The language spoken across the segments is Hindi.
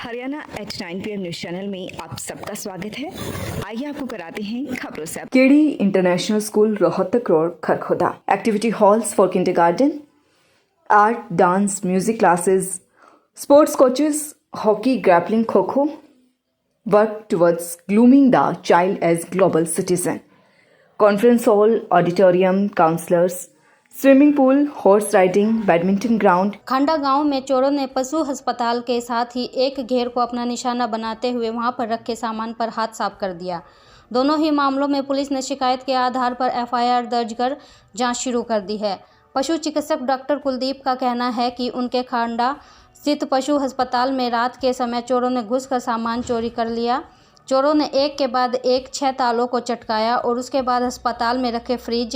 Haryana at 9 PM news channel में आप सबका स्वागत है। आइए आपको कराते हैं खबरों से। KD international school Rohtak road Kharkhoda. Activity halls for kindergarten, art, dance, music classes, sports coaches, hockey, grappling, kho-kho, work towards grooming the child as global citizen, conference hall, auditorium, counsellors, swimming pool, horse riding, badminton ground. Khanda गांव में चोरों ने पशु अस्पताल के साथ ही एक घेर को अपना निशाना बनाते हुए वहां पर रखे सामान पर हाथ साफ कर दिया। दोनों ही मामलों में पुलिस ने शिकायत के आधार पर FIR दर्ज कर जांच शुरू कर दी है। पशु चिकित्सक डॉक्टर कुलदीप का कहना है कि उनके खांडा स्थित पशु अस्पताल में रात के समय चोरों ने घुसकर सामान चोरी कर लिया। चोरों ने एक के बाद एक 6 तालों को चटकाया और उसके बाद अस्पताल में रखे फ्रिज,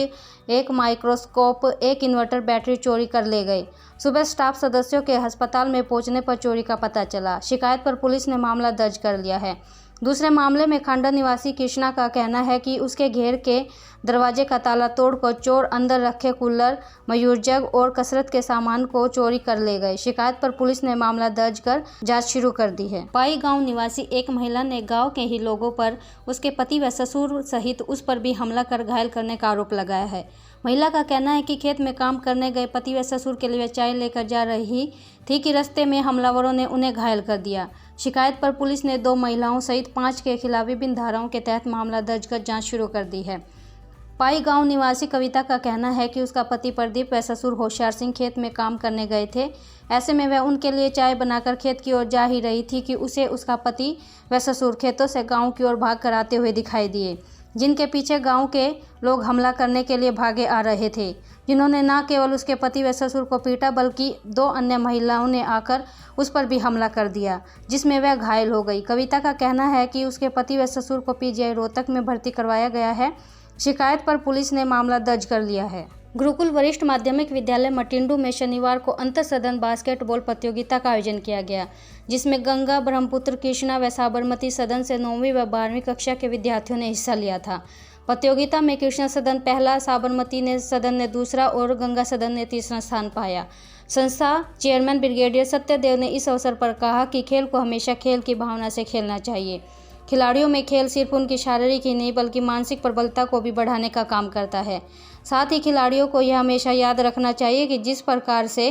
एक माइक्रोस्कोप, एक इन्वर्टर बैटरी चोरी कर ले गए। सुबह स्टाफ सदस्यों के अस्पताल में पहुंचने पर चोरी का पता चला। शिकायत पर पुलिस ने मामला दर्ज कर लिया है। दूसरे मामले में खांडा निवासी कृष्णा का कहना है कि उसके घेर के दरवाजे का ताला तोड़कर चोर अंदर रखे कूलर, मयूर जग और कसरत के सामान को चोरी कर ले गए। शिकायत पर पुलिस ने मामला दर्ज कर जांच शुरू कर दी है। पाई गांव निवासी एक महिला ने गांव के ही लोगों पर उसके पति व ससुर सहित उस पर भी हमला कर घायल करने का आरोप लगाया है। महिला का कहना है कि खेत में काम करने गए पति व ससुर के लिए चाय लेकर जा रही थी कि रास्ते में हमलावरों ने उन्हें घायल कर दिया। शिकायत पर पुलिस ने 2 महिलाओं सहित 5 के खिलाफ विभिन्न धाराओं के तहत मामला दर्ज कर जांच शुरू कर दी है। पाई गांव निवासी कविता का कहना है कि उसका पति प्रदीप व ससुर होशियार सिंह खेत में काम करने गए थे। ऐसे में वह उनके लिए चाय बनाकर खेत की ओर जा ही रही थी कि उसे उसका पति व ससुर खेतों से गांव की ओर भाग कर आते हुए दिखाई दिए, जिनके पीछे गांव के लोग हमला करने के लिए भागे आ रहे थे, जिन्होंने न केवल उसके पति व ससुर को पीटा बल्कि 2 अन्य महिलाओं ने आकर उस पर भी हमला कर दिया, जिसमें वह घायल हो गई। कविता का कहना है कि उसके पति व ससुर को PGI रोहतक में भर्ती करवाया गया है। शिकायत पर पुलिस ने मामला दर्ज कर लिया है। गुरुकुल वरिष्ठ माध्यमिक विद्यालय मटिंडू में शनिवार को अंतर सदन बास्केटबॉल प्रतियोगिता का आयोजन किया गया, जिसमें गंगा, ब्रह्मपुत्र, कृष्णा व साबरमती सदन से 9वीं व 12वीं कक्षा के विद्यार्थियों ने हिस्सा लिया था। प्रतियोगिता में कृष्णा सदन पहला, साबरमती सदन ने दूसरा और गंगा सदन ने तीसरा स्थान पाया। संस्था चेयरमैन ब्रिगेडियर सत्यदेव ने इस अवसर पर कहा कि खेल को हमेशा खेल की भावना से खेलना चाहिए। खिलाड़ियों में खेल सिर्फ उनकी शारीरिक ही नहीं बल्कि मानसिक प्रबलता को भी बढ़ाने का काम करता है। साथ ही खिलाड़ियों को यह हमेशा याद रखना चाहिए कि जिस प्रकार से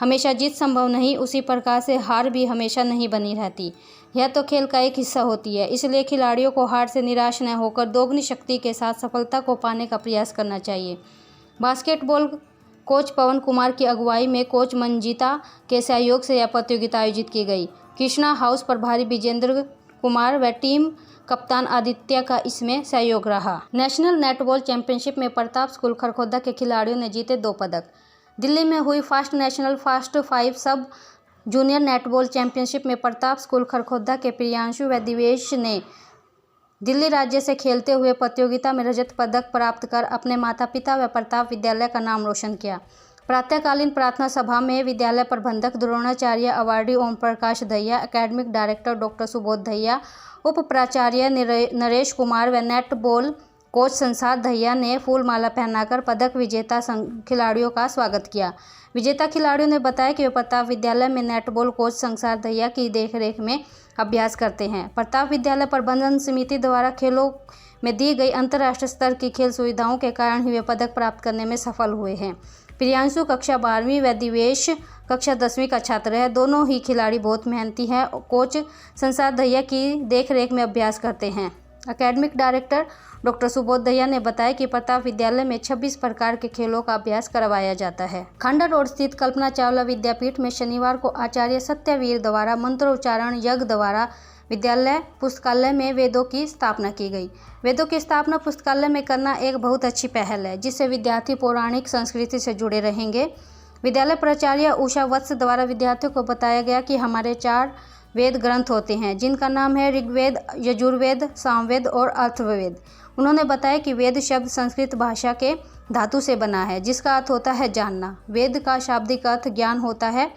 हमेशा जीत संभव नहीं, उसी प्रकार से हार भी हमेशा नहीं बनी रहती। यह तो खेल का एक हिस्सा होती है, इसलिए खिलाड़ियों को हार से निराश न होकर दोगुनी शक्ति के साथ सफलता को पाने का प्रयास करना चाहिए। बास्केटबॉल कोच पवन कुमार की अगुवाई में कोच मंजिता के सहयोग से यह प्रतियोगिता आयोजित की गई। कृष्णा हाउस प्रभारी विजेंद्र कुमार व टीम कप्तान आदित्य का इसमें सहयोग रहा। नेशनल नेटबॉल चैंपियनशिप में प्रताप स्कूल खरखोदा के खिलाड़ियों ने जीते 2 पदक। दिल्ली में हुई फास्ट नेशनल फास्ट 5 सब जूनियर नेटबॉल चैंपियनशिप में प्रताप स्कूल खरखोदा के प्रियांशु व दिवेश ने दिल्ली राज्य से खेलते हुए प्रतियोगिता में रजत पदक प्राप्त कर अपने माता पिता व प्रताप विद्यालय का नाम रोशन किया। प्रातःकालीन प्रार्थना सभा में विद्यालय प्रबंधक, Dronacharya awardee Om Prakash Dahiya, academic director doctor Subodh Dahiya, उप प्राचार्य नरेश कुमार व नेटबॉल कोच संसार दहिया ने फूल माला पहनाकर पदक विजेता खिलाड़ियों का स्वागत किया। विजेता खिलाड़ियों ने बताया कि वे प्रताप विद्यालय में नेटबॉल कोच संसार दहिया की देखरेख में अभ्यास करते हैं। प्रताप विद्यालय प्रबंधन समिति द्वारा खेलों में दी गई अंतर्राष्ट्रीय स्तर की खेल सुविधाओं के कारण ही वे पदक प्राप्त करने में सफल हुए हैं। प्रियांशु कक्षा 12वीं व दिवेश कक्षा 10वीं का छात्र है। दोनों ही खिलाड़ी बहुत मेहनती हैं। कोच संसार दहिया की देखरेख में अभ्यास करते हैं। Academic director doctor Subodh Dahiya ने बताया कि प्रताप विद्यालय में 26 प्रकार के खेलों का अभ्यास करवाया जाता है। खांडा रोड स्थित कल्पना चावला विद्यापीठ में शनिवार को आचार्य सत्यवीर द्वारा मंत्रोच्चारण यज्ञ द्वारा विद्यालय पुस्तकालय में वेदों की स्थापना की गई। वेदों की स्थापना पुस्तकालय में करना एक बहुत अच्छी पहल है, जिससे विद्यार्थी पौराणिक संस्कृति से जुड़े रहेंगे। विद्यालय प्राचार्य उषा वत्स द्वारा विद्यार्थियों को बताया गया कि हमारे 4 वेद ग्रंथ होते हैं, जिनका नाम है ऋग्वेद, यजुर्वेद, सामवेद और अथर्ववेद। उन्होंने बताया कि वेद शब्द संस्कृत भाषा के धातु से बना है, जिसका अर्थ होता है जानना। वेद का शाब्दिक अर्थ ज्ञान होता है।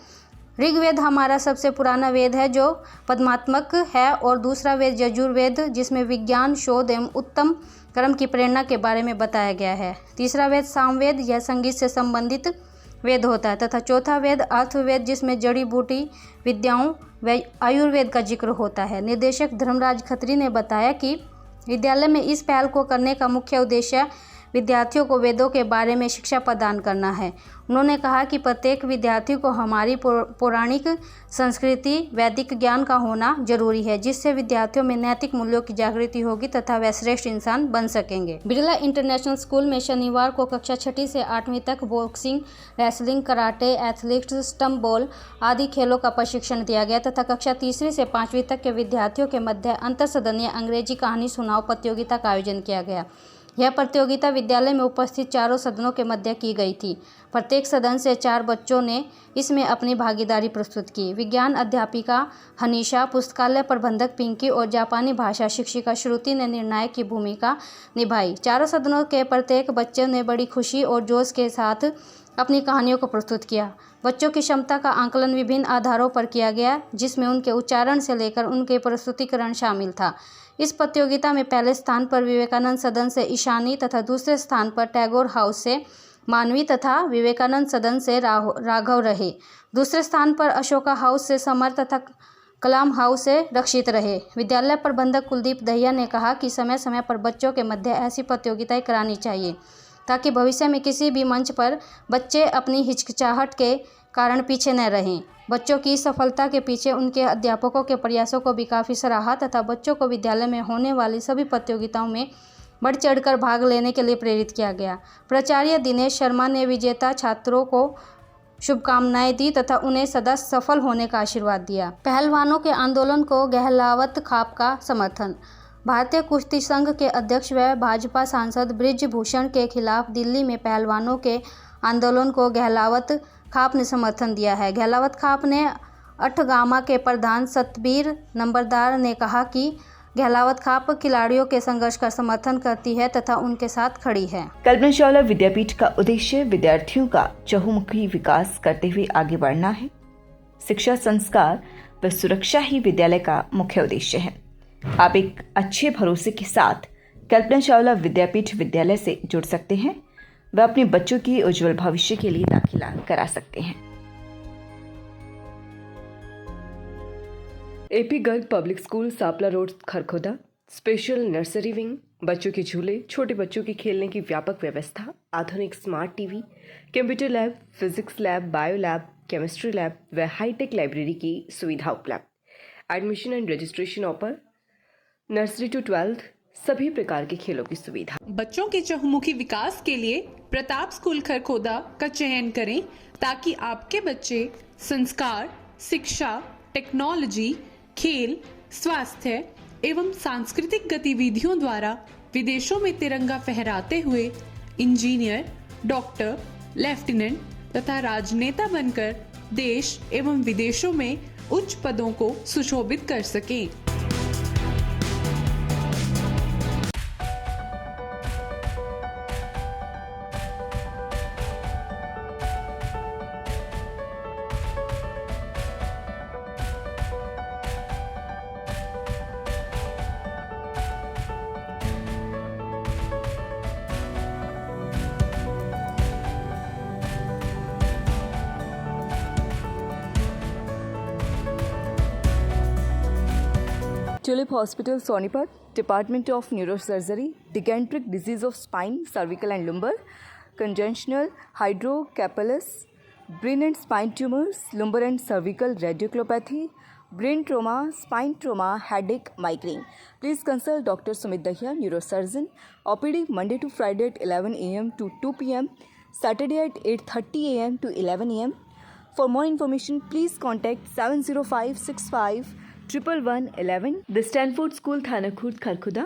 ऋग्वेद हमारा सबसे पुराना वेद है जो पद्मात्मक है, और दूसरा वेद यजुर्वेद जिसमें विज्ञान, शोध एवं उत्तम कर्म की प्रेरणा के बारे में बताया गया है। तीसरा वेद सामवेद, यह संगीत से संबंधित वेद होता है तथा चौथा वेद अर्थवेद जिसमें जड़ी बूटी विद्याओं व आयुर्वेद का जिक्र होता है। निदेशक धर्मराज खत्री ने बताया कि विद्यालय में इस पहल को करने का मुख्य उद्देश्य विद्यार्थियों को वेदों के बारे में शिक्षा प्रदान करना है। उन्होंने कहा कि प्रत्येक विद्यार्थी को हमारी पौराणिक संस्कृति वैदिक ज्ञान का होना जरूरी है, जिससे विद्यार्थियों में नैतिक मूल्यों की जागृति होगी तथा वे श्रेष्ठ इंसान बन सकेंगे। बिरला इंटरनेशनल स्कूल में शनिवार को कक्षा 6ठी से 8वीं तक boxing, wrestling, karate, athletics, stump ball आदि खेलों का प्रशिक्षण दिया गया तथा कक्षा 3री से 5वीं तक के विद्यार्थियों के मध्य अंतरसदनीय अंग्रेजी कहानी सुनाओ प्रतियोगिता का आयोजन किया गया। यह प्रतियोगिता विद्यालय में उपस्थित चारों सदनों के मध्य की गई थी। प्रत्येक सदन से 4 बच्चों ने इसमें अपनी भागीदारी प्रस्तुत की। विज्ञान अध्यापिका हनीशा, पुस्तकालय प्रबंधक पिंकी और जापानी भाषा शिक्षिका श्रुति ने निर्णायक की भूमिका निभाई। चारों सदनों के प्रत्येक बच्चे ने बड़ी खुशी और जोश के साथ अपनी कहानियों को प्रस्तुत किया। बच्चों की क्षमता का आंकलन विभिन्न आधारों पर किया गया, जिसमें उनके उच्चारण से लेकर उनके प्रस्तुतिकरण शामिल था। इस प्रतियोगिता में पहले स्थान पर विवेकानंद सदन से ईशानी तथा दूसरे स्थान पर टैगोर हाउस से मानवी तथा विवेकानंद सदन से राघव रहे। दूसरे स्थान पर अशोका हाउस से समर तथा कलाम हाउस से रक्षित रहे। विद्यालय प्रबंधक कुलदीप दहिया ने कहा कि समय समय पर बच्चों के मध्य ऐसी प्रतियोगिताएं करानी चाहिए ताकि भविष्य में किसी भी मंच पर बच्चे अपनी हिचकिचाहट के कारण पीछे न रहें। बच्चों की सफलता के पीछे उनके अध्यापकों के प्रयासों को भी काफ़ी सराहा तथा बच्चों को विद्यालय में होने वाली सभी प्रतियोगिताओं में बढ़ चढ़कर भाग लेने के लिए प्रेरित किया गया। प्राचार्य दिनेश शर्मा ने विजेता छात्रों को शुभकामनाएं दी तथा उन्हें सदा सफल होने का आशीर्वाद दिया। पहलवानों के आंदोलन को गहलावत खाप का समर्थन। भारतीय कुश्ती संघ के अध्यक्ष व भाजपा सांसद बृजभूषण के खिलाफ दिल्ली में पहलवानों के आंदोलन को गहलावत खाप ने समर्थन दिया है। गहलावत खाप ने अठगामा के प्रधान सतबीर नंबरदार ने कहा कि गहलावत खाप खिलाड़ियों के संघर्ष का समर्थन करती है तथा उनके साथ खड़ी है। कल्पना चावला विद्यापीठ का उद्देश्य विद्यार्थियों का चहुमुखी विकास करते हुए आगे बढ़ना है। शिक्षा, संस्कार व सुरक्षा ही विद्यालय का मुख्य उद्देश्य है। आप एक अच्छे भरोसे के साथ कल्पना चावला विद्यापीठ विद्यालय से जुड़ सकते हैं व अपने बच्चों की उज्जवल भविष्य के लिए दाखिला करा सकते हैं। AP Garg public school, Sapla road, Kharkhoda. Special nursery wing, बच्चों के झूले, छोटे बच्चों के खेलने की व्यापक व्यवस्था, आधुनिक smart TV, computer lab, physics lab, bio lab, chemistry lab व हाईटेक लाइब्रेरी की सुविधा उपलब्ध। Admission and registration open. Nursery to 12 सभी प्रकार के खेलों की सुविधा। बच्चों के चहुमुखी विकास के लिए प्रताप स्कूल खरखोदा का चयन करें ताकि आपके बच्चे संस्कार, शिक्षा, टेक्नोलॉजी, खेल, स्वास्थ्य एवं सांस्कृतिक गतिविधियों द्वारा विदेशों में तिरंगा फहराते हुए इंजीनियर, डॉक्टर, लेफ्टिनेंट तथा राजनेता बनकर देश एवं विदेशों में उच्च पदों को सुशोभित कर सकें। Tulip Hospital, Sonipat, Department of Neurosurgery, Digeneric Disease of Spine, Cervical and Lumbar, Congenital Hydrocephalus, Brain and Spine Tumors, Lumbar and Cervical Radiculopathy, Brain Trauma, Spine Trauma, Headache, Migraine. Please consult Dr. Sumit Dahiya, Neurosurgeon, OPD Monday to Friday at 11 a.m. to 2 p.m, Saturday at 8:30 a.m. to 11 a.m. For more information, please contact 705651111. The Stanford School, Thanakhurd, Kharkhoda,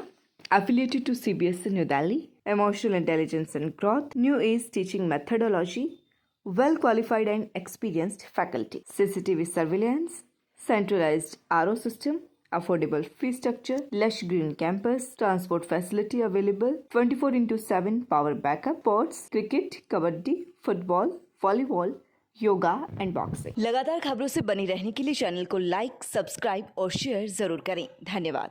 affiliated to CBSE New Delhi. Emotional intelligence and growth, new age teaching methodology, well qualified and experienced faculty, CCTV surveillance, centralized RO system, affordable fee structure, lush green campus, transport facility available, 24/7 power backup, sports, cricket, kabaddi, football, volleyball, yoga and boxing. लगातार खबरों से बनी रहने के लिए चैनल को लाइक, सब्सक्राइब और शेयर जरूर करें। धन्यवाद।